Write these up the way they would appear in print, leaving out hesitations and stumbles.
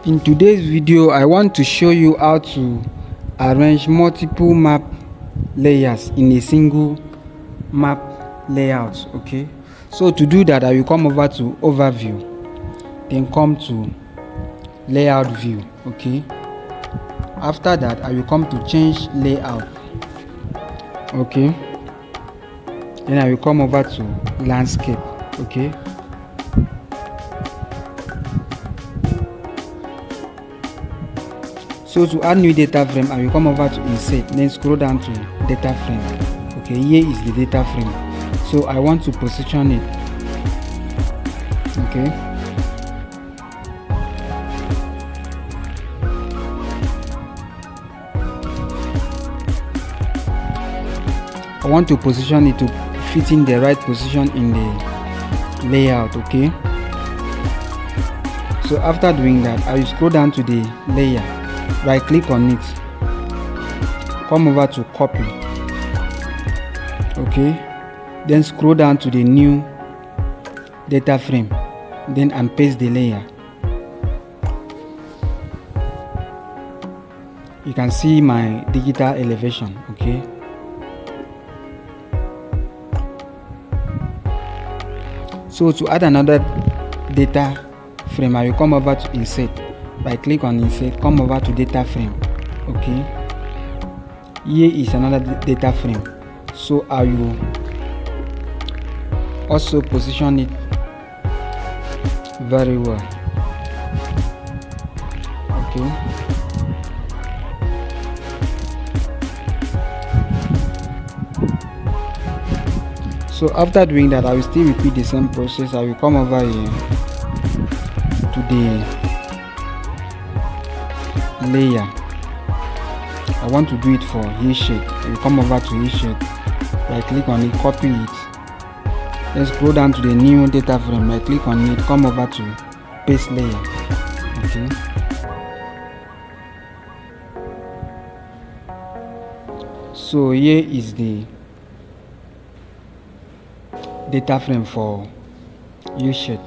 In today's video, I want to show you how to arrange multiple map layers in a single map layout. Okay, so to do that, I will come over to overview, then come to layout view. Okay, after that I will come to change layout. Okay, then I will come over to landscape. Okay, so to add new data frame, I will come over to insert, then scroll down to data frame. Okay, here is the data frame, so I want to position it. Okay, I want to position it to fit in the right position in the layout. Okay, so after doing that, I will scroll down to the layer, right click on it, come over to copy. Okay, then scroll down to the new data frame, then and paste the layer. You can see my digital elevation. Okay, so to add another data frame, I will come over to insert, right click on insert, come over to data frame. Okay, here is another data frame, so I will also position it very well. Okay, so after doing that, I will still repeat the same process. I will come over here to the layer. I want to do it for hair shade. I will come over to hair shade, right click on it, copy it, then scroll down to the new data frame, right click on it, come over to paste layer. Okay, so here is the data frame for hair shade.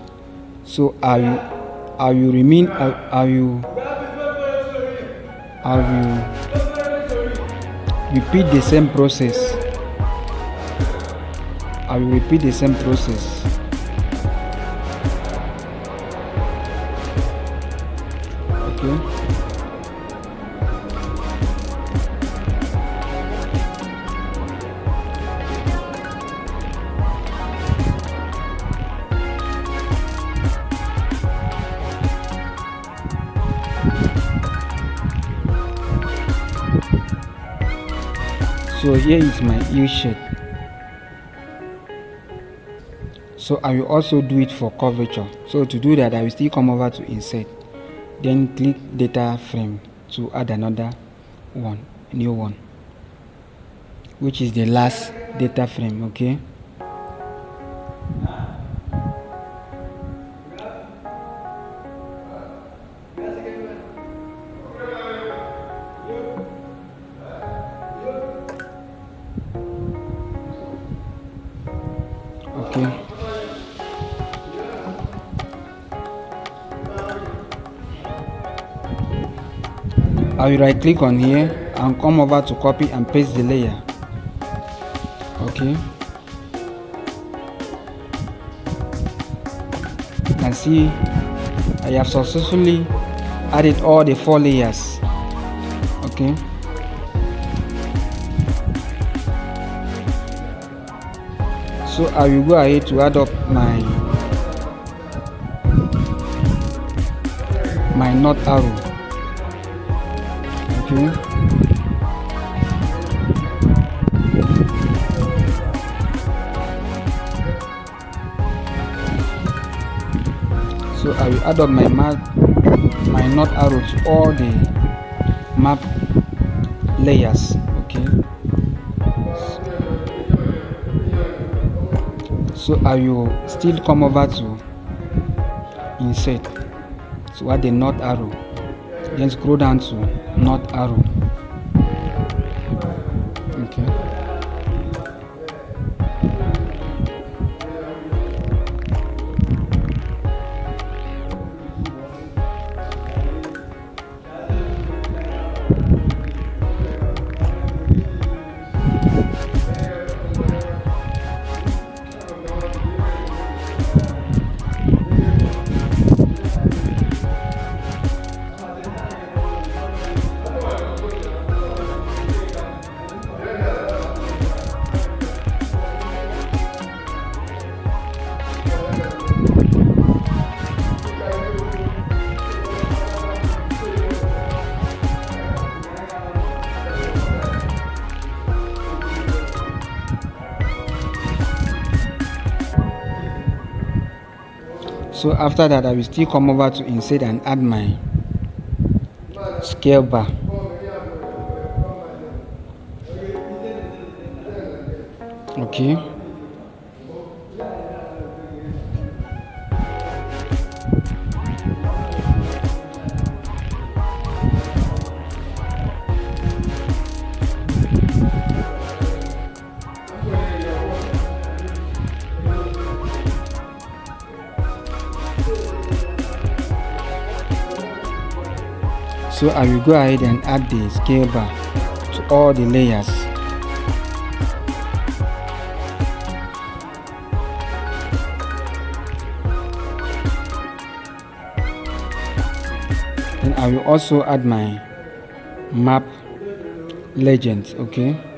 So I will repeat the same process. I will repeat the same process. Okay, so here is my U shape. So I will also do it for curvature. So to do that, I will still come over to insert, then click data frame to add another one, new one, which is the last data frame. Okay, okay, I will right click on here and come over to copy and paste the layer. Okay, you can see I have successfully added all the 4 layers. Okay, so I will go ahead to add up my north arrow. Okay, so I will add up my north arrow to all the map layers. Okay, so I will still come over to insert, so add the north arrow, then scroll down to north arrow. Okay, So after that, I will still come over to insert and add my scale bar. Okay. So I will go ahead and add the scale bar to all the layers. Then I will also add my map legend. Okay.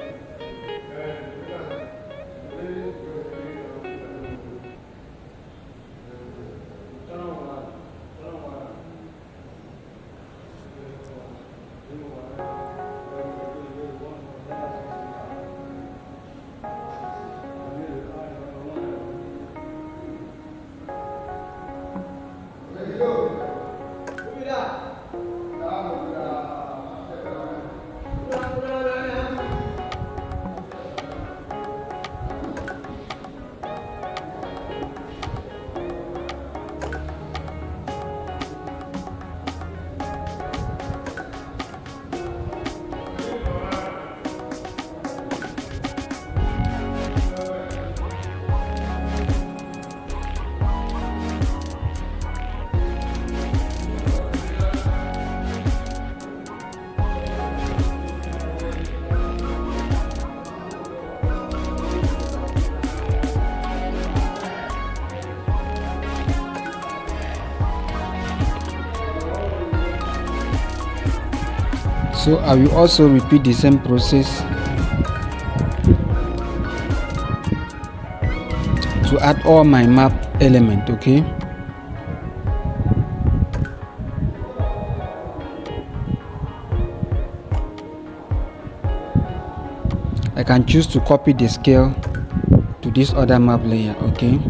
So I will also repeat the same process to add all my map element. Okay. I can choose to copy the scale to this other map layer. Okay.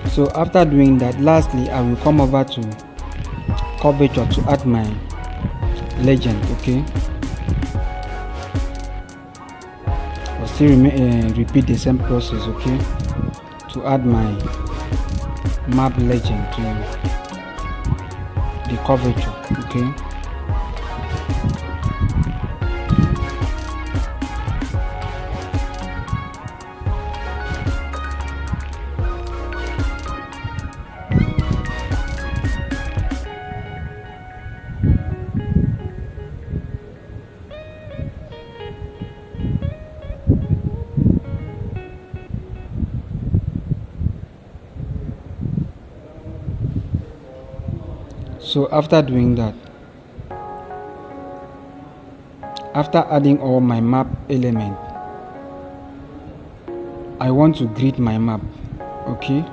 So after doing that, lastly I will come over to curvature to add my legend. Okay. I'll still repeat the same process. Okay, to add my map legend to the curvature. Okay. So after doing that, after adding all my map element, I want to grid my map. Okay.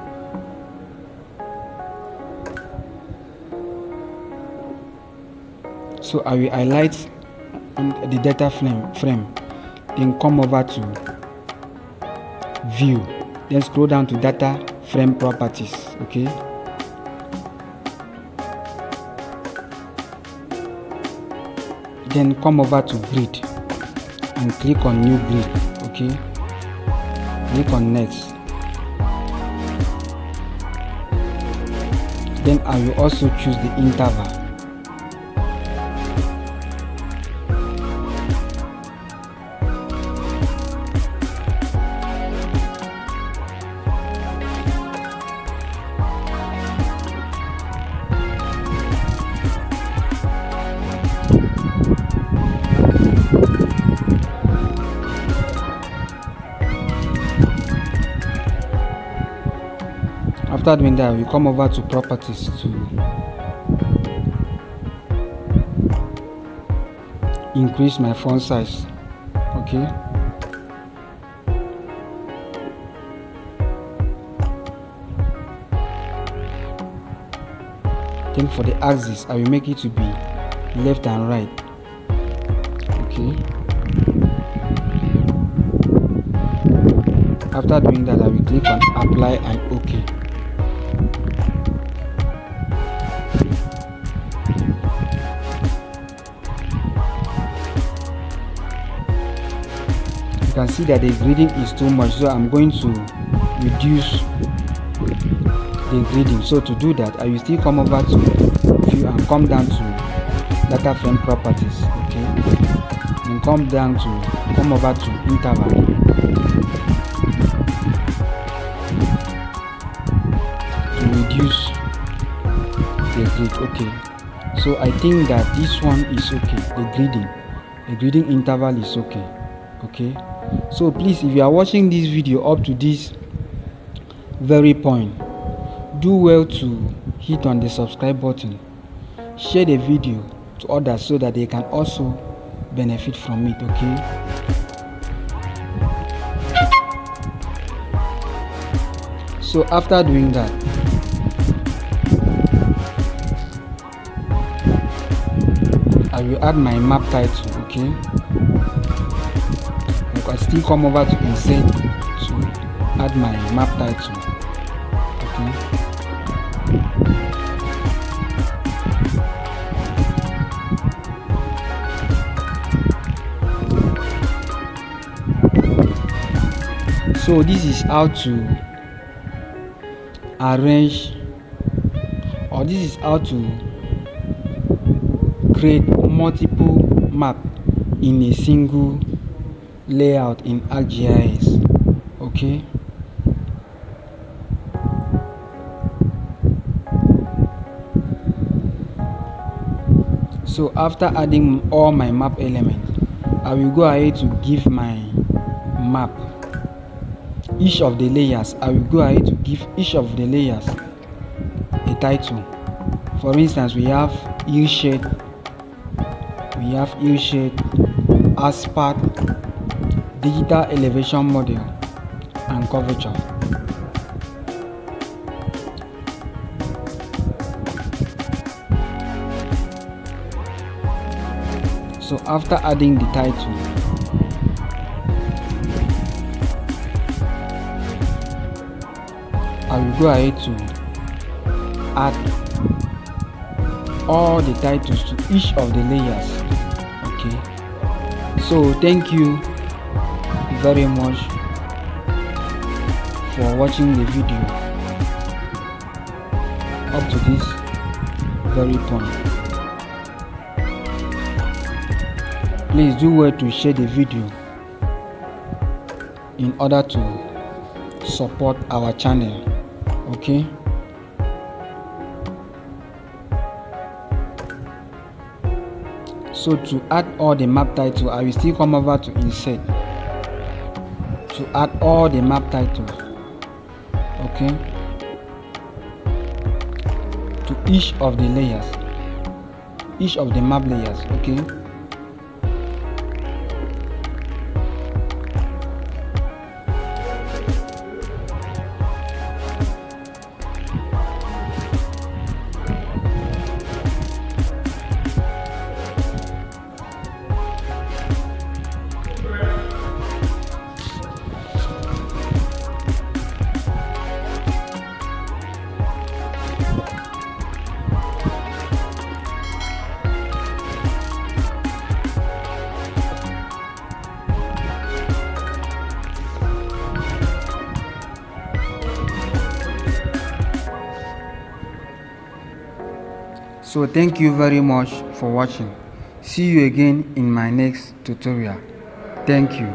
So I will highlight on the data frame, then come over to view, then scroll down to data frame properties. Okay. then come over to grid and click on new grid. Okay, click on next. Then I will also choose the interval. After doing that, we come over to properties to increase my font size. Okay, then for the axis I will make it to be left and right. Okay, after doing that, I will click on apply and OK. You can see that the grading is too much, so I'm going to reduce the grading. So to do that, I will still come over to view and come down to data frame properties. Okay, and come over to interval. To reduce the grid. Okay, so I think that this one is okay. The grading interval is okay. Okay, so please, if you are watching this video up to this very point, do well to hit on the subscribe button, share the video to others so that they can also benefit from it. Okay, so after doing that, I will add my map title. Okay, I still come over to insert to add my map title. Okay, so this is how to arrange, or this is how to create multiple map in a single layout in GIS. Okay, so after adding all my map elements, I will go ahead to give my map each of the layers. I will go ahead to give each of the layers a title. For instance, we have hillshade, asphalt, digital elevation model, and curvature. So after adding the title, I will go ahead to add all the titles to each of the layers. Okay, so thank you very much for watching the video up to this very point. Please do well to share the video in order to support our channel. Okay, so to add all the map title, I will still come over to insert to add all the map titles. Okay, to each of the layers, each of the map layers. Okay, So thank you very much for watching. See you again in my next tutorial. Thank you.